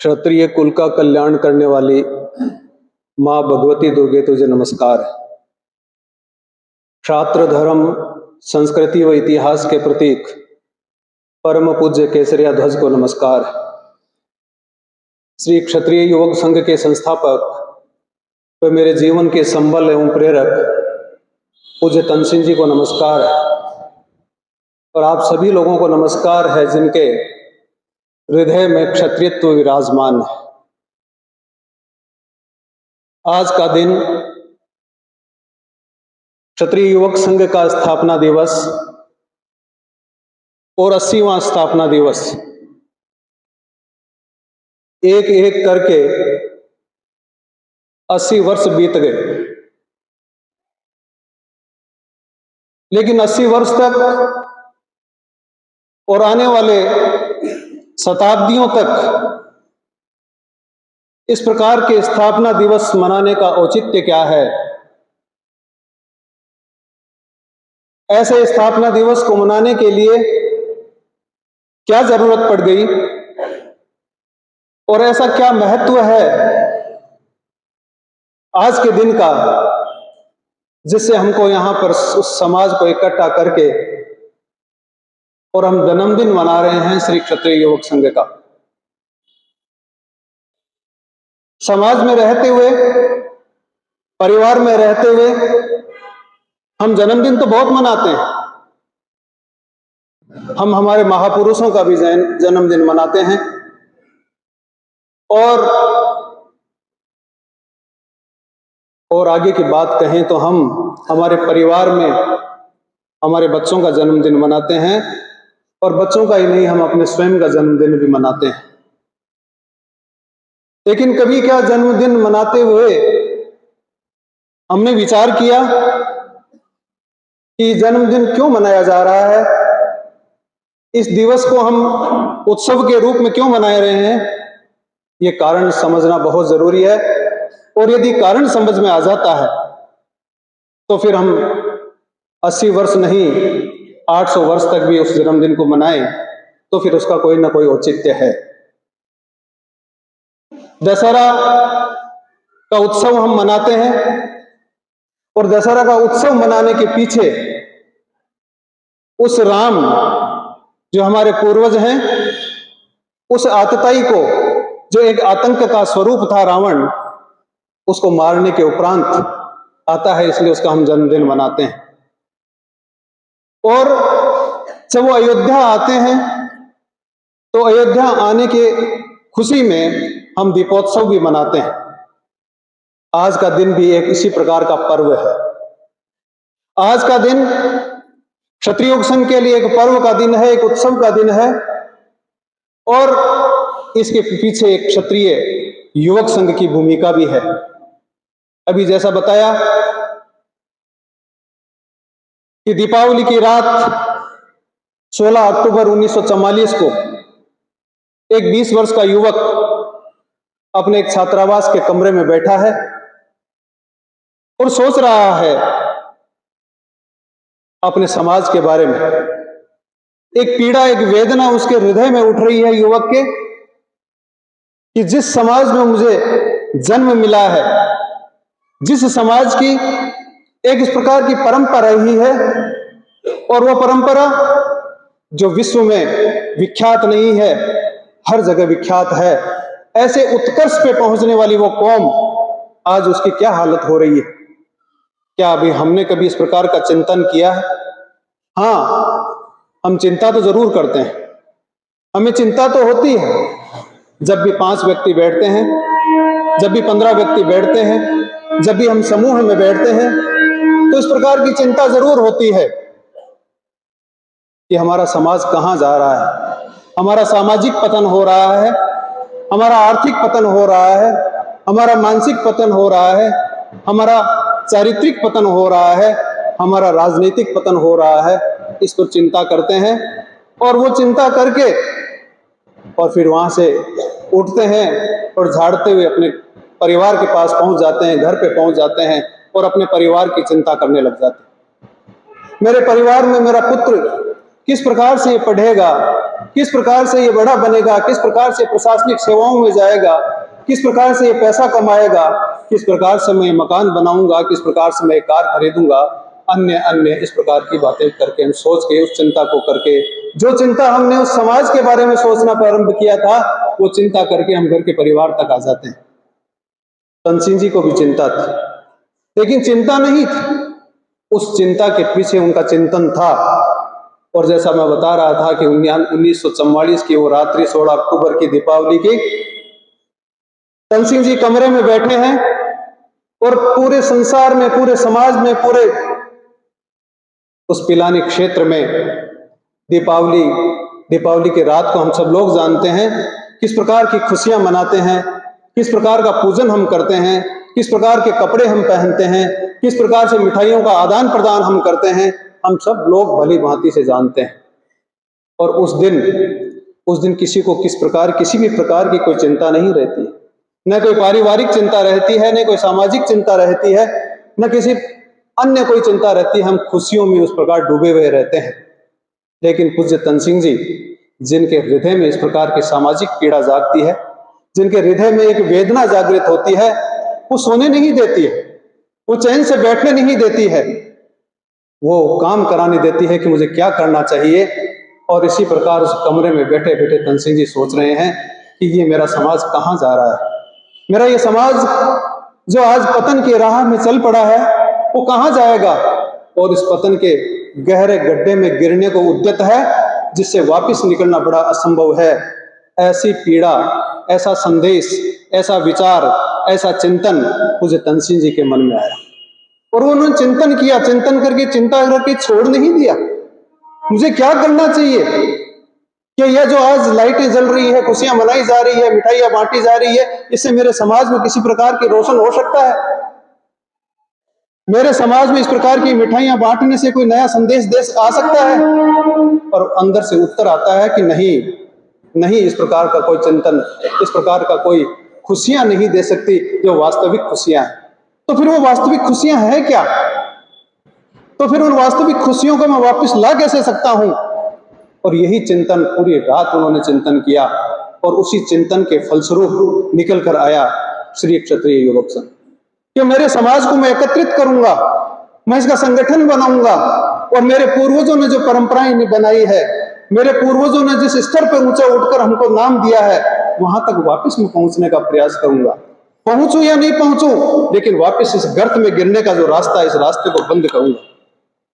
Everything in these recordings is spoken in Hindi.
क्षत्रिय कुल का कल्याण करने वाली माँ भगवती दुर्गे तुझे नमस्कार है। क्षात्र धर्म संस्कृति व इतिहास के प्रतीक परम पूज्य केसरिया ध्वज को नमस्कार है। श्री क्षत्रिय युवक संघ के संस्थापक व मेरे जीवन के संबल एवं प्रेरक पूज्य तनसिंह जी को नमस्कार है और आप सभी लोगों को नमस्कार है जिनके हृदय में क्षत्रियत्व विराजमान है। आज का दिन क्षत्रिय युवक संघ का स्थापना दिवस और 80वां स्थापना दिवस, एक एक करके 80 वर्ष बीत गए, लेकिन 80 वर्ष तक और आने वाले शताब्दियों तक इस प्रकार के स्थापना दिवस मनाने का औचित्य क्या है? ऐसे स्थापना दिवस को मनाने के लिए क्या जरूरत पड़ गई और ऐसा क्या महत्व है आज के दिन का, जिससे हमको यहां पर उस समाज को इकट्ठा करके और हम जन्मदिन मना रहे हैं श्री क्षत्रिय युवक संघ का। समाज में रहते हुए, परिवार में रहते हुए हम जन्मदिन तो बहुत मनाते हैं। हम हमारे महापुरुषों का भी जन्मदिन मनाते हैं और आगे की बात कहें तो हम हमारे परिवार में हमारे बच्चों का जन्मदिन मनाते हैं और बच्चों का ही नहीं, हम अपने स्वयं का जन्मदिन भी मनाते हैं। लेकिन कभी क्या जन्मदिन मनाते हुए हमने विचार किया कि जन्मदिन क्यों मनाया जा रहा है, इस दिवस को हम उत्सव के रूप में क्यों मना रहे हैं? ये कारण समझना बहुत जरूरी है और यदि कारण समझ में आ जाता है तो फिर हम 80 वर्ष नहीं 800 वर्ष तक भी उस जन्मदिन को मनाएं तो फिर उसका कोई ना कोई औचित्य है। दशहरा का उत्सव हम मनाते हैं और दशहरा का उत्सव मनाने के पीछे उस राम जो हमारे पूर्वज हैं, उस आतताई को, जो एक आतंक का स्वरूप था रावण, उसको मारने के उपरांत आता है, इसलिए उसका हम जन्मदिन मनाते हैं। और जब वो अयोध्या आते हैं तो अयोध्या आने के खुशी में हम दीपोत्सव भी मनाते हैं। आज का दिन भी एक इसी प्रकार का पर्व है। आज का दिन क्षत्रिय युवक संघ के लिए एक पर्व का दिन है, एक उत्सव का दिन है और इसके पीछे एक क्षत्रिय युवक संघ की भूमिका भी है। अभी जैसा बताया कि दीपावली की रात 16 अक्टूबर 1944 को एक 20 वर्ष का युवक अपने एक छात्रावास के कमरे में बैठा है और सोच रहा है अपने समाज के बारे में। एक पीड़ा, एक वेदना उसके हृदय में उठ रही है युवक के कि जिस समाज में मुझे जन्म मिला है, जिस समाज की एक इस प्रकार की परंपरा रही है और वह परंपरा जो विश्व में विख्यात नहीं है, हर जगह विख्यात है, ऐसे उत्कर्ष पे पहुंचने वाली वो कौम आज उसकी क्या हालत हो रही है? क्या अभी हमने कभी इस प्रकार का चिंतन किया है? हाँ, हम चिंता तो जरूर करते हैं। हमें चिंता तो होती है जब भी 5 व्यक्ति बैठते हैं, जब भी 15 व्यक्ति बैठते हैं, जब भी हम समूह में बैठते हैं, तो इस प्रकार की चिंता जरूर होती है कि हमारा समाज कहां जा रहा है, हमारा सामाजिक पतन हो रहा है, हमारा आर्थिक पतन हो रहा है, हमारा मानसिक पतन हो रहा है, हमारा चारित्रिक पतन हो रहा है, हमारा राजनीतिक पतन हो रहा है। इस पर चिंता करते हैं और वो चिंता करके और फिर वहां से उठते हैं और झाड़ते हुए अपने परिवार के पास पहुंच जाते हैं, घर पे पहुंच जाते हैं और अपने परिवार की चिंता करने लग जाते हैं। मेरे परिवार में मेरा पुत्र किस प्रकार से ये पढ़ेगा, किस प्रकार से ये बड़ा बनेगा, किस प्रकार से प्रशासनिक सेवाओं में जाएगा, किस प्रकार से ये पैसा कमाएगा, किस प्रकार से मैं मकान बनाऊंगा, किस प्रकार से मैं कार खरीदूंगा, अन्य अन्य इस प्रकार की बातें करके हम सोच के उस चिंता को करके, जो चिंता हमने उस समाज के बारे में सोचना प्रारंभ किया था, वो चिंता करके हम घर के परिवार तक आ जाते हैं। तनसिंह जी को भी चिंता थी, लेकिन चिंता नहीं थी, उस चिंता के पीछे उनका चिंतन था। और जैसा मैं बता रहा था कि 1944 की वो रात्रि 16 अक्टूबर की दीपावली की, तनसिंह जी कमरे में बैठे हैं और पूरे संसार में, पूरे समाज में, पूरे उस पिलानी क्षेत्र में दीपावली की रात को हम सब लोग जानते हैं किस प्रकार की खुशियां मनाते हैं, किस प्रकार का पूजन हम करते हैं, किस प्रकार के कपड़े हम पहनते हैं, किस प्रकार से मिठाइयों का आदान प्रदान हम करते हैं, हम सब लोग भली भांति से जानते हैं। और उस दिन किसी को किसी भी प्रकार की कोई चिंता नहीं रहती, न कोई पारिवारिक चिंता रहती है, न कोई सामाजिक चिंता रहती है, न किसी अन्य कोई चिंता रहती है। हम खुशियों में उस प्रकार डूबे हुए रहते हैं। लेकिन पूज्य तनसिंह जी, जिनके हृदय में इस प्रकार की सामाजिक पीड़ा जागती है, जिनके हृदय में एक वेदना जागृत होती है, वो सोने नहीं देती है, वो चैन से बैठने नहीं देती है, वो काम कराने देती है कि मुझे क्या करना चाहिए। और इसी प्रकार उस कमरे में बैठे बैठे तनसिंह जी सोच रहे हैं कि ये मेरा समाज कहाँ जा रहा है, मेरा ये समाज जो आज पतन की राह में चल पड़ा है, वो कहाँ जाएगा। और इस पतन के गहरे गड्ढे में गिरने को उद्यत है, जिससे वापस निकलना बड़ा असंभव है। ऐसी पीड़ा, ऐसा संदेश, ऐसा विचार, ऐसा चिंतन मुझे तनसिंह जी के मन में आया और उन्होंने चिंतन किया, चिंतन करके चिंता करके छोड़ नहीं दिया। मुझे क्या करना चाहिए कि यह जो आज लाइटें जल रही है, खुशियां मनाई जा रही है, मिठाइयां बांटी जा रही है, इससे मेरे समाज में किसी प्रकार की रोशन हो सकता है, मेरे समाज में इस प्रकार की मिठाइयां बांटने से कोई नया संदेश दे आ सकता है। और अंदर से उत्तर आता है कि नहीं, इस प्रकार का कोई चिंतन, इस प्रकार का कोई खुशियां नहीं दे सकती जो वास्तविक खुशियां हैं। तो फिर वो वास्तविक खुशियां हैं क्या? तो फिर उन वास्तविक खुशियों को मैं वापस ला कैसे सकता हूं? और यही चिंतन, पूरी रात उन्होंने चिंतन किया और उसी चिंतन के फलस्वरूप निकल कर आया श्री क्षत्रिय युवक संघ कि मेरे समाज को मैं एकत्रित करूंगा, मैं इसका संगठन बनाऊंगा और मेरे पूर्वजों ने जो परंपराएं बनाई है, मेरे पूर्वजों ने जिस स्तर पर ऊंचा उठकर हमको नाम दिया है, वहां तक वापस मैं पहुंचने का प्रयास करूंगा। पहुंचूं या नहीं पहुंचूं, लेकिन वापस इस गर्त में गिरने का जो रास्ता है, इस रास्ते को बंद करूंगा।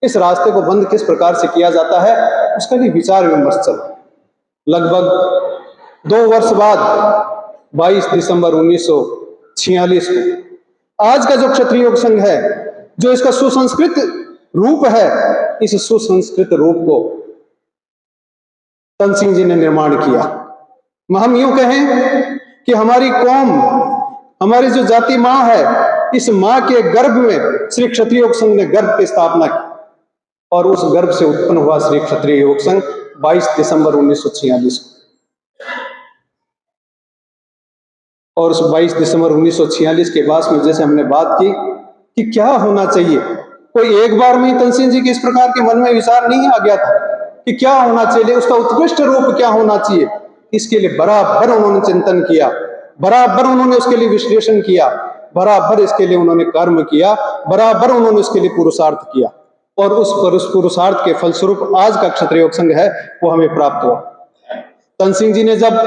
इस रास्ते को बंद किस प्रकार से किया जाता है, उसका भी विचार विमर्श चला। लगभग 2 वर्ष बाद 22 दिसंबर 1946 को आज का जो क्षत्रिय योग संघ है, जो इसका सुसंस्कृत रूप है, इस सुसंस्कृत रूप को तनसिंह जी ने निर्माण किया। हम यूं कहें कि हमारी कौम, हमारी जो जाति मां है, इस मां के गर्भ में श्री क्षत्रिय योग संघ ने गर्भ की स्थापना की और उस गर्भ से उत्पन्न हुआ श्री क्षत्रिय योग संघ 22 दिसंबर 1946 को। और उस 22 दिसंबर 1946 के बाद में जैसे हमने बात की कि क्या होना चाहिए, कोई एक बार में तनसिंह जी के इस प्रकार के मन में विचार नहीं आ गया था कि क्या होना चाहिए, उसका उत्कृष्ट रूप क्या होना चाहिए। इसके लिए बराबर उन्होंने चिंतन किया, बराबर उन्होंने उसके लिए विश्लेषण किया, बराबर इसके लिए उन्होंने कर्म किया, बराबर उन्होंने इसके लिए पुरुषार्थ किया और उस पुरुषार्थ के फलस्वरूप आज का क्षत्रिय योग संघ है वो हमें प्राप्त हुआ। तनसिंह जी ने जब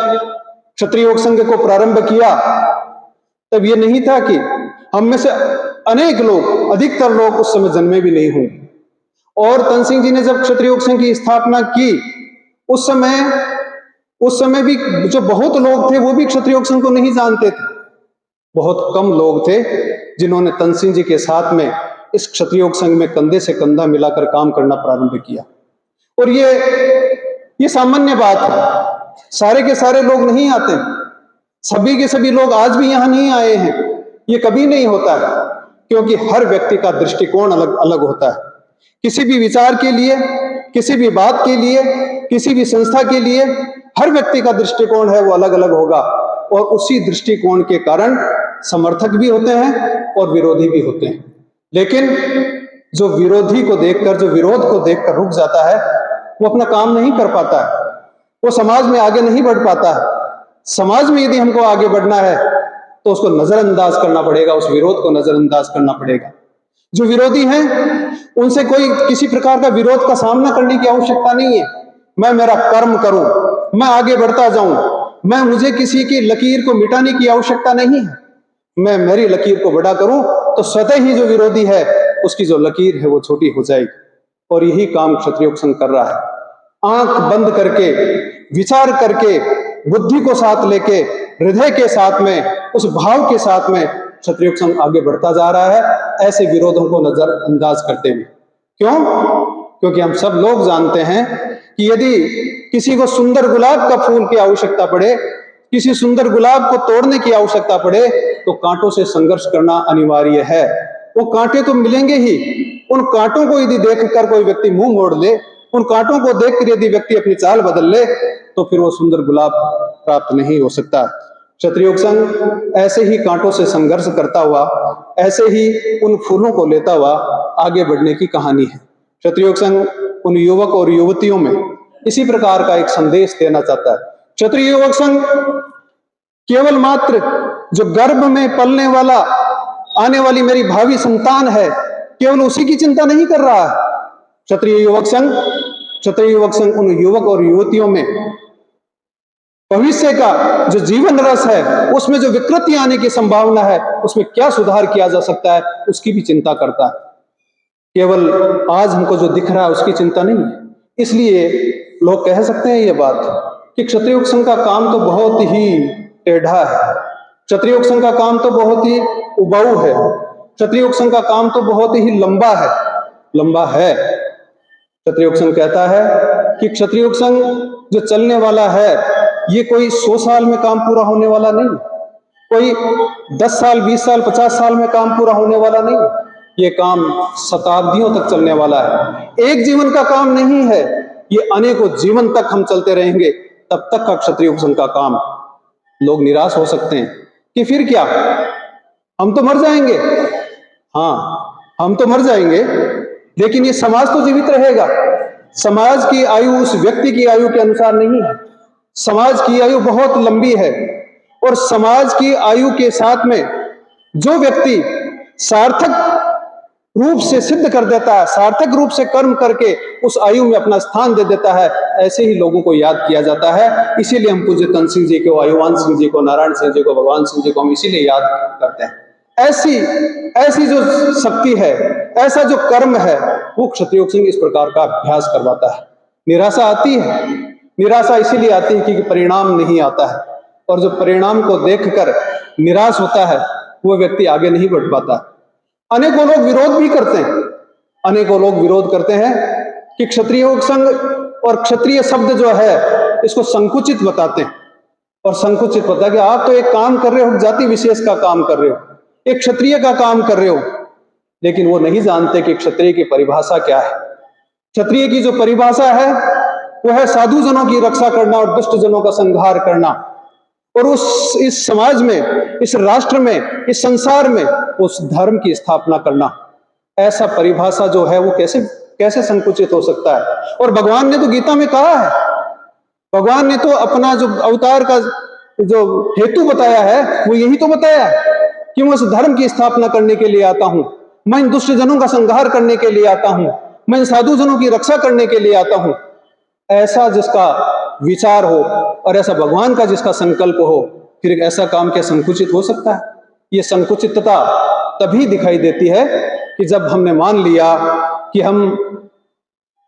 क्षत्रिय योग संघ को प्रारंभ किया तब ये नहीं था कि हम में से अनेक लोग, अधिकतर लोग उस समय जन्मे भी नहीं होंगे। और तनसिंह जी ने जब क्षत्रिय योग संघ की स्थापना की, उस समय भी जो बहुत लोग थे वो भी क्षत्रिय योग संघ को नहीं जानते थे। बहुत कम लोग थे जिन्होंने तनसिंह जी के साथ में इस क्षत्रिय योग संघ में कंधे से कंधा मिलाकर काम करना प्रारंभ किया। और ये सामान्य बात है, सारे के सारे लोग नहीं आते, सभी के सभी लोग आज भी यहां नहीं आए हैं। ये कभी नहीं होता है, क्योंकि हर व्यक्ति का दृष्टिकोण अलग अलग होता है। किसी भी विचार के लिए, किसी भी बात के लिए, किसी भी संस्था के लिए हर व्यक्ति का दृष्टिकोण है वो अलग अलग होगा। और उसी दृष्टिकोण के कारण समर्थक भी होते हैं और विरोधी भी होते हैं। लेकिन जो विरोधी को देखकर, जो विरोध को देखकर रुक जाता है, वो अपना काम नहीं कर पाता है, वो समाज में आगे नहीं बढ़ पाता है। समाज में यदि हमको आगे बढ़ना है तो उसको नजरअंदाज करना पड़ेगा, उस विरोध को नजरअंदाज करना पड़ेगा। जो विरोधी हैं उनसे कोई किसी प्रकार का विरोध का सामना करने की आवश्यकता नहीं है। मैं मेरा कर्म करूं, मैं आगे बढ़ता जाऊं, मुझे किसी की लकीर को मिटाने की आवश्यकता नहीं है। मैं मेरी लकीर को बड़ा करूं तो स्वतः ही जो विरोधी है उसकी जो लकीर है वो छोटी हो जाएगी। और यही काम क्षत्रिय संघ कर रहा है। आंख बंद करके, विचार करके, बुद्धि को साथ लेके, हृदय के साथ में, उस भाव के साथ में क्षत्रिय संघ आगे बढ़ता जा रहा है, ऐसे विरोधों को नजरअंदाज करते हुए। क्यों? क्योंकि हम सब लोग जानते हैं कि यदि किसी को सुंदर गुलाब का फूल की आवश्यकता पड़े, किसी सुंदर गुलाब को तोड़ने की आवश्यकता पड़े, तो कांटों से संघर्ष करना अनिवार्य है। वो कांटे तो मिलेंगे ही। उन कांटों को यदि देखकर कोई व्यक्ति मुंह मोड़ ले, उन कांटों को देखकर यदि व्यक्ति अपनी चाल बदल ले, तो फिर वो सुंदर गुलाब प्राप्त नहीं हो सकता। क्षत्रिय संघ ऐसे ही कांटों से संघर्ष करता हुआ, ऐसे ही उन फूलों को लेता हुआ आगे बढ़ने की कहानी है। क्षत्रिय संघ उन युवक और युवतियों में इसी प्रकार का एक संदेश देना चाहता है। क्षत्रिय युवक संघ केवल मात्र जो गर्भ में पलने वाला आने वाली मेरी भावी संतान है, केवल उसी की चिंता नहीं कर रहा है। क्षत्रिय युवक संघ उन युवक और युवतियों में भविष्य का जो जीवन रस है, उसमें जो विकृति आने की संभावना है, उसमें क्या सुधार किया जा सकता है, उसकी भी चिंता करता है। केवल आज हमको जो दिख रहा है उसकी चिंता नहीं है। इसलिए लोग कह सकते हैं ये बात कि क्षत्रिय संघ का काम तो बहुत ही टेढ़ा है, क्षत्रिय संघ का काम तो बहुत ही उबाऊ है, क्षत्रिय संघ का काम तो बहुत ही लंबा है। क्षत्रिय संघ कहता है कि क्षत्रिय संघ जो चलने वाला है, ये कोई 100 साल में काम पूरा होने वाला नहीं, कोई 10 साल, 20 साल, 50 साल में काम पूरा होने वाला नहीं। ये काम शताब्दियों तक चलने वाला है। एक जीवन का काम नहीं है, ये अनेकों जीवन तक हम चलते रहेंगे, तब तक का क्षत्रिय संघ का काम। लोग निराश हो सकते हैं कि फिर क्या, हम तो मर जाएंगे। हाँ, हम तो मर जाएंगे, लेकिन ये समाज तो जीवित रहेगा। समाज की आयु उस व्यक्ति की आयु के अनुसार नहीं है। समाज की आयु बहुत लंबी है, और समाज की आयु के साथ में जो व्यक्ति सार्थक रूप से सिद्ध कर देता है, सार्थक रूप से कर्म करके उस आयु में अपना स्थान दे देता है, ऐसे ही लोगों को याद किया जाता है। इसीलिए हम पूज्य तन सिंह जी को, आयुवान सिंह जी को, नारायण सिंह जी को, भगवान सिंह जी को हम इसीलिए याद करते हैं। ऐसी जो शक्ति है, ऐसा जो कर्म है, वो क्षत्रिय संघ इस प्रकार का अभ्यास करवाता है। निराशा आती है, निराशा इसीलिए आती है कि परिणाम नहीं आता है, और जो परिणाम को देखकर निराश होता है वो व्यक्ति आगे नहीं बढ़ पाता। अनेकों लोग विरोध भी करते हैं, अनेकों लोग विरोध करते हैं कि क्षत्रिय संघ और क्षत्रिय शब्द जो है इसको संकुचित बताते हैं, और संकुचित पता है कि आप तो एक काम कर रहे हो, जाति विशेष का काम कर रहे हो, एक क्षत्रिय का काम कर रहे हो, लेकिन वो नहीं जानते कि क्षत्रिय की परिभाषा क्या है। क्षत्रिय की जो परिभाषा है वो है साधु जनों की रक्षा करना और दुष्ट जनों का संहार करना, और इस समाज में, इस राष्ट्र में, इस संसार में उस धर्म की स्थापना करना। ऐसा परिभाषा जो है वो कैसे संकुचित हो सकता है? और भगवान ने तो गीता में कहा है, भगवान ने तो अपना जो अवतार का जो हेतु बताया है वो यही तो बताया है कि मैं उस धर्म की स्थापना करने के लिए आता हूं, मैं इन दुष्ट जनों का संहार करने के लिए आता हूं, मैं इन साधु जनों की रक्षा करने के लिए आता हूं। ऐसा जिसका विचार हो और ऐसा भगवान का जिसका संकल्प हो, फिर ऐसा काम क्या संकुचित हो सकता है? ये संकुचितता तभी दिखाई देती है कि जब हमने मान लिया कि हम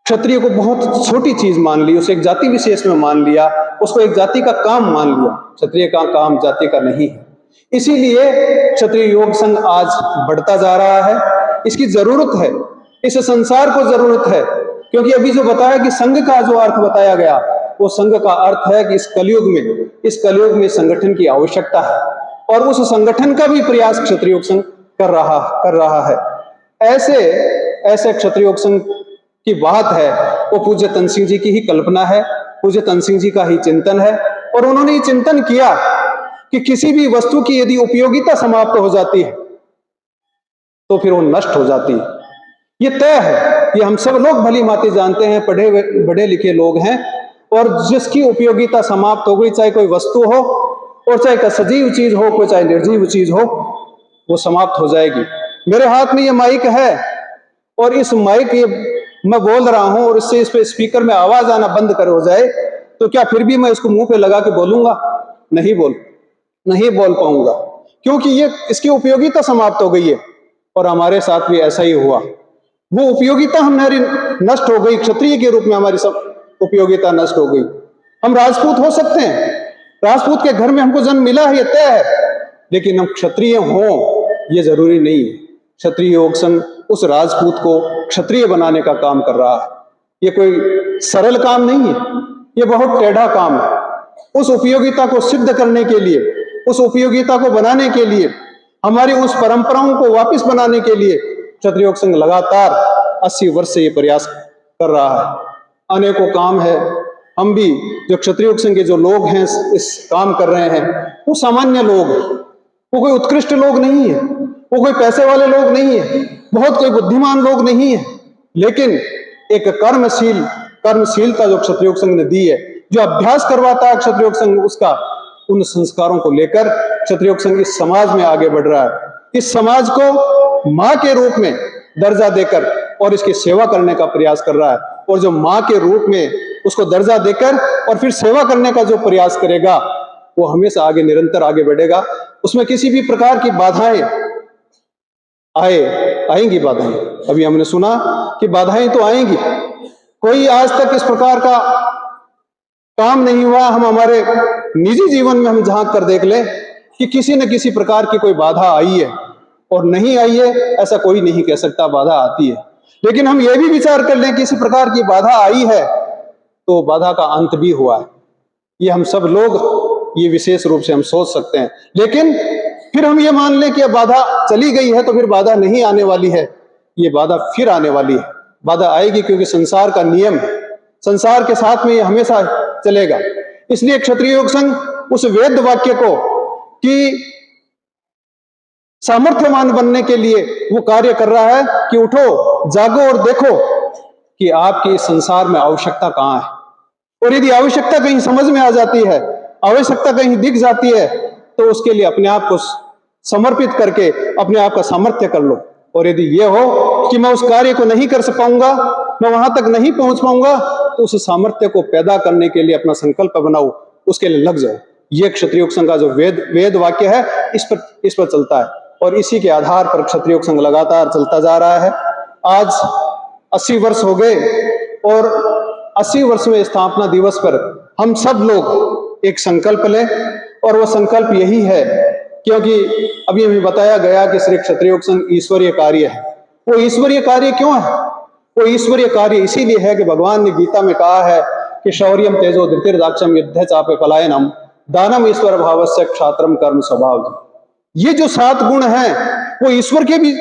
क्षत्रिय को बहुत छोटी चीज मान ली, उसे एक जाति विशेष में मान लिया, उसको एक जाति का काम मान लिया। क्षत्रिय का काम जाति का नहीं है। इसीलिए क्षत्रिय युवक संघ आज बढ़ता जा रहा है। इसकी जरूरत है, इस संसार को जरूरत है, क्योंकि अभी जो बताया कि संघ का जो अर्थ बताया गया, वो संघ का अर्थ है कि इस कलयुग में संगठन की आवश्यकता है, और उस संगठन का भी प्रयास क्षत्रिय संघ कर रहा है। ऐसे क्षत्रिय संघ की बात है वो पूज्य तन सिंह जी की ही कल्पना है, पूज्य तन सिंह जी का ही चिंतन है, और उन्होंने ये चिंतन किया कि किसी भी वस्तु की यदि उपयोगिता समाप्त हो जाती है तो फिर वो नष्ट हो जाती है। ये तय है ये हम सब लोग भली भांति जानते हैं, पढ़े लिखे लोग हैं, और जिसकी उपयोगिता समाप्त हो गई, चाहे कोई वस्तु हो और चाहे सजीव चीज हो, कोई चाहे निर्जीव चीज हो, वो समाप्त हो जाएगी। मेरे हाथ में ये माइक है और इस माइक ये मैं बोल रहा हूं और इससे इस पे स्पीकर में आवाज आना बंद कर हो जाए तो क्या फिर भी मैं इसको मुंह पे लगा के बोलूंगा? नहीं बोल पाऊंगा, क्योंकि ये इसकी उपयोगिता समाप्त हो गई है। और हमारे साथ भी ऐसा ही हुआ, वो उपयोगिता हमारी नष्ट हो गई, क्षत्रिय के रूप में हमारी सब उपयोगिता नष्ट हो गई। हम राजपूत हो सकते हैं, राजपूत के घर में हमको जन्म मिला है, ये तय है, लेकिन हम क्षत्रिय हों ये जरूरी नहीं है। क्षत्रिय योग संघ उस राजपूत को क्षत्रिय बनाने का काम कर रहा है। ये कोई सरल काम नहीं है, ये बहुत टेढ़ा काम है। उस उपयोगिता को सिद्ध करने के लिए, उस उपयोगिता को बनाने के लिए, हमारी उस परंपराओं को वापस बनाने के लिए क्षत्रिय योग संघ लगातार 80 वर्ष से ये प्रयास कर रहा है। अनेकों काम है, हम भी जो क्षत्रिय योग संघ के जो लोग हैं इस काम कर रहे हैं, वो सामान्य लोग हैं, वो कोई उत्कृष्ट लोग नहीं है, वो कोई पैसे वाले लोग नहीं है, बहुत कोई बुद्धिमान लोग नहीं है, लेकिन एक कर्मशीलता जो क्षत्रिय योग संघ ने दी है, जो अभ्यास करवाता है क्षत्रिय योग संघ, उसका उन संस्कारों को लेकर क्षत्रिय योग संघ इस समाज में आगे बढ़ रहा है। इस समाज को मां के रूप में दर्जा देकर और इसकी सेवा करने का प्रयास कर रहा है, और जो मां के रूप में उसको दर्जा देकर और फिर सेवा करने का जो प्रयास करेगा वो हमेशा आगे निरंतर आगे बढ़ेगा। उसमें किसी भी प्रकार की बाधाएं आएंगी बाधाएं, अभी हमने सुना कि बाधाएं तो आएंगी। कोई आज तक इस प्रकार का काम नहीं हुआ, हम हमारे निजी जीवन में हम झांक कर देख ले कि किसी न किसी प्रकार की कोई बाधा आई है, और नहीं आई है ऐसा कोई नहीं कह सकता, बाधा आती है। लेकिन हम ये भी विचार कर लें किसी प्रकार की बाधा आई है तो बाधा का अंत भी हुआ है, ये हम सब लोग ये विशेष रूप से हम सोच सकते हैं। लेकिन फिर हम ये मान लें कि बाधा चली गई है तो फिर बाधा नहीं आने वाली है, ये बाधा फिर आने वाली है, बाधा आएगी, क्योंकि संसार का नियम है, संसार के साथ में ये हमेशा चलेगा। इसलिए क्षत्रिय योग संघ उस वेद वाक्य को कि सामर्थ्यवान बनने के लिए वो कार्य कर रहा है कि उठो, जागो और देखो कि आपकी इस संसार में आवश्यकता कहां है, और यदि आवश्यकता कहीं समझ में आ जाती है, आवश्यकता कहीं दिख जाती है, तो उसके लिए अपने आप को समर्पित करके अपने आप का सामर्थ्य कर लो। और यदि ये हो कि मैं उस कार्य को नहीं कर पाऊंगा, मैं वहां तक नहीं पहुंच पाऊंगा, तो उस सामर्थ्य को पैदा करने के लिए अपना संकल्प बनाओ, उसके लिए लग जाओ। ये क्षत्रिय योग संघ का जो वेद वाक्य है, इस पर चलता है, और इसी के आधार पर क्षत्रिय योग संघ लगातार चलता जा रहा है। आज 80 वर्ष हो गए, और 80 वर्षवें स्थापना दिवस पर हम सब लोग एक संकल्प लें, और वो संकल्प यही है, क्योंकि अभी हमें बताया गया कि श्री क्षत्रिय योग संघ ईश्वरीय कार्य है। वो ईश्वरीय कार्य क्यों है? वो ईश्वरीय कार्य इसीलिए है कि भगवान ने गीता में कहा है कि शौर्यम तेजो धृतिर्दाक्षम युद्धे चापे पलायनम दानम ईश्वर भावस्य क्षात्रम कर्म स्वभाव। ये जो 7 गुण हैं वो ईश्वर के भी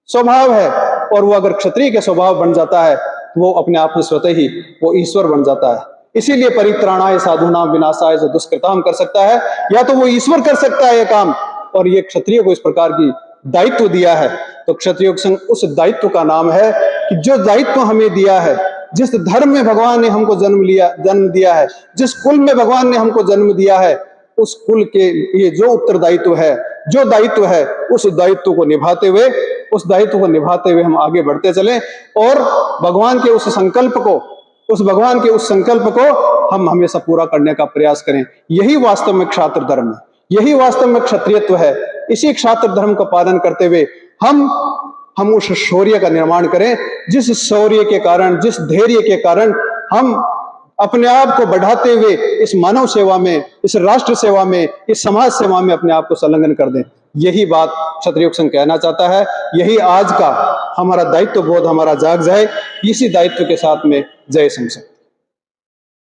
स्वभाव है, और वो अगर क्षत्रिय के स्वभाव बन जाता है तो वो अपने आप में स्वतः ही वो ईश्वर बन जाता है। इसीलिए परित्राणाय साधूनाम विनाशाय जो दुष्कृताम कर सकता है, या तो वो ईश्वर कर सकता है ये काम, और ये क्षत्रिय को इस प्रकार की दायित्व दिया है। तो क्षत्रिय योग संघ उस दायित्व का नाम है कि जो दायित्व हमें दिया है, जिस धर्म में भगवान ने हमको जन्म दिया है, जिस कुल में भगवान ने हमको जन्म दिया है, उस कुल के ये जो उत्तरदायित्व है, जो दायित्व है, उस दायित्व को निभाते हुए हम आगे बढ़ते चलें, और भगवान के उस संकल्प को हम हमेशा पूरा करने का प्रयास करें। यही वास्तव में क्षात्र धर्म है, यही वास्तव में क्षत्रियत्व है। इसी क्षात्र धर्म का पालन करते हुए हम उस शौर्य का निर्माण करें, जिस शौर्य के कारण, जिस धैर्य के कारण हम अपने आप को बढ़ाते हुए इस मानव सेवा में, इस राष्ट्र सेवा में, इस समाज सेवा में अपने आप को संलग्न कर दें। यही बात क्षत्रिय योग संघ कहना चाहता है। यही आज का हमारा दायित्व बोध हमारा जाग जाए। इसी दायित्व के साथ में जय संघ।